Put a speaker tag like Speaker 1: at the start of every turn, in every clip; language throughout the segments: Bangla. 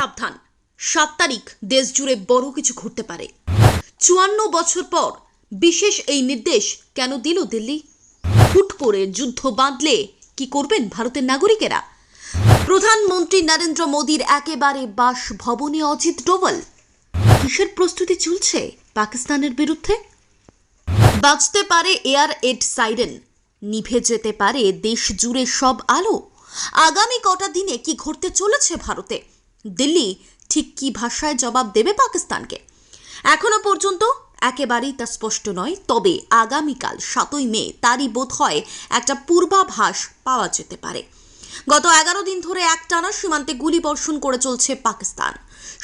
Speaker 1: সাবধান, 7 তারিখ দেশ জুড়ে বড় কিছু ঘটতে পারে। 54 বছর পর বিশেষ এই নির্দেশ কেন দিল দিল্লি? হুট করে যুদ্ধ বাঁধলে কি করবেন ভারতের নাগরিকেরা? প্রধানমন্ত্রী নরেন্দ্র মোদীর একেবারে বাসভবনে অজিত ডোভাল। কিসের প্রস্তুতি চলছে পাকিস্তানের বিরুদ্ধে? বাজতে পারে এয়ার এড সাইরেন, নিভে যেতে পারে দেশ জুড়ে সব আলো। আগামী কটা দিনে কি ঘটতে চলেছে ভারতে? দিল্লি ঠিক কি ভাষায় জবাব দেবে পাকিস্তানকে? এখনো পর্যন্ত একেবারেই তা স্পষ্ট নয়, তবে আগামীকাল 7ই মে তারই বোধ হয় একটা পূর্বাভাস পাওয়া যেতে পারে। গত 11 দিন ধরে একটানা সীমান্তে গুলিবর্ষণ করে চলছে পাকিস্তান।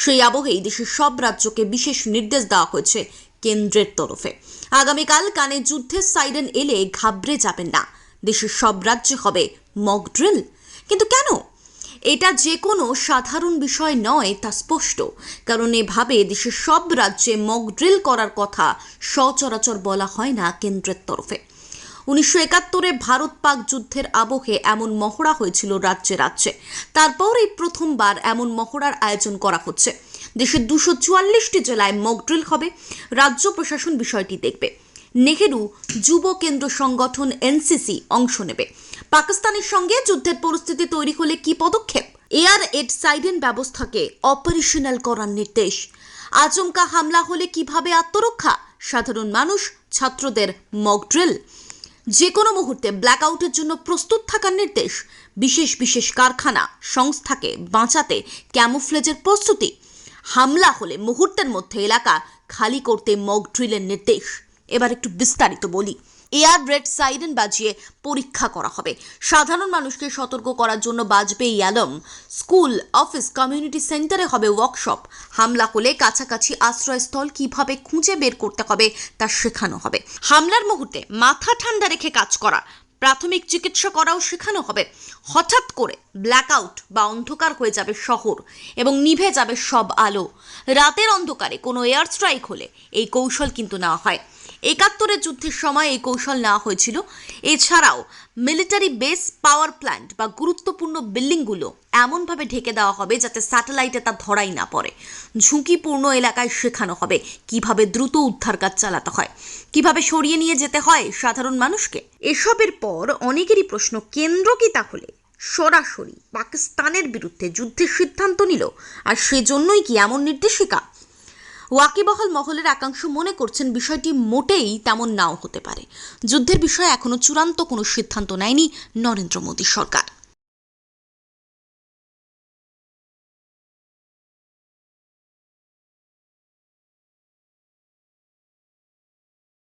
Speaker 1: সেই আবহেই দেশের সব রাজ্যকে বিশেষ নির্দেশ দেওয়া হয়েছে কেন্দ্রের তরফে। আগামীকাল কানে যুদ্ধের সাইরেন এলে ঘাবড়ে যাবেন না, দেশের সব রাজ্যে হবে মক ড্রিল। কিন্তু কেন? এটা যে কোনো সাধারণ বিষয় নয় তা স্পষ্ট, কারণ এভাবে দেশের সব রাজ্যে মক ড্রিল করার কথা সচরাচর বলা হয় না কেন্দ্রের তরফে। 1971-এ ভারত পাক যুদ্ধের আবহে এমন মহড়া হয়েছিল রাজ্যে রাজ্যে। তারপর এই প্রথমবার এমন মহড়ার আয়োজন করা হচ্ছে। দেশের 244টি জেলায় মক ড্রিল হবে। রাজ্য প্রশাসন বিষয়টি দেখবে। নেহেরু যুব কেন্দ্র সংগঠন এনসিসি অংশ নেবে। পাকিস্তানের সঙ্গে যুদ্ধের পরিস্থিতি তৈরি হলে কি পদক্ষেপ? এয়ার এড সাইরেন ব্যবস্থাকে অপারেশনাল করার নির্দেশ। আচমকা হামলা হলে কিভাবে আত্মরক্ষা? সাধারণ মানুষ, ছাত্রদের মক ড্রিল। যে কোনো মুহূর্তে ব্ল্যাকআউটের জন্য প্রস্তুত থাকার নির্দেশ। বিশেষ বিশেষ কারখানা সংস্থাকে বাঁচাতে ক্যামোফ্লেজের প্রস্তুতি। হামলা হলে মুহূর্তের মধ্যে এলাকা খালি করতে মক ড্রিলের নির্দেশ। এবার একটু বিস্তারিত বলি। এয়ার রেড সাইরেন বাজিয়ে পরীক্ষা করা হবে। সাধারণ মানুষকে সতর্ক করার জন্য বাজবে এই অ্যালার্ম। স্কুল, অফিস, কমিউনিটি সেন্টারে হবে ওয়ার্কশপ। হামলা হলে কাছাকাছি আশ্রয়স্থল কিভাবে খুঁজে বের করতে হবে তা শেখানো হবে। হামলার মুহূর্তে মাথা ঠান্ডা রেখে কাজ করা, প্রাথমিক চিকিৎসা করাও শেখানো হবে। হঠাৎ করে ব্ল্যাকআউট বা অন্ধকার হয়ে যাবে শহর এবং নিভে যাবে সব আলো। রাতের অন্ধকারে কোনো এয়ার স্ট্রাইক হলে এই কৌশল কিন্তু নেওয়া হয়। 71-এর যুদ্ধের সময় এই কৌশল নেওয়া হয়েছিল। এছাড়াও মিলিটারি বেস, পাওয়ার প্ল্যান্ট বা গুরুত্বপূর্ণ বিল্ডিংগুলো এমনভাবে ঢেকে দেওয়া হবে যাতে স্যাটেলাইটে তা ধরাই না পড়ে। ঝুঁকিপূর্ণ এলাকায় শেখানো হবে কিভাবে দ্রুত উদ্ধার কাজ চালাতে হয়, কিভাবে সরিয়ে নিয়ে যেতে হয় সাধারণ মানুষকে। এসবের পর অনেকেরই প্রশ্ন, কেন্দ্র কি তাহলে সরাসরি পাকিস্তানের বিরুদ্ধে যুদ্ধের সিদ্ধান্ত নিল? আর সেজন্যই কি এমন নির্দেশিকা? ওয়াকিবহাল মহলের একাংশ মনে করছেন বিষয়টি মোটেই তেমন নাও হতে পারে। যুদ্ধের বিষয়ে এখনো চূড়ান্ত কোনো সিদ্ধান্ত নেয়নি নরেন্দ্র মোদী সরকার।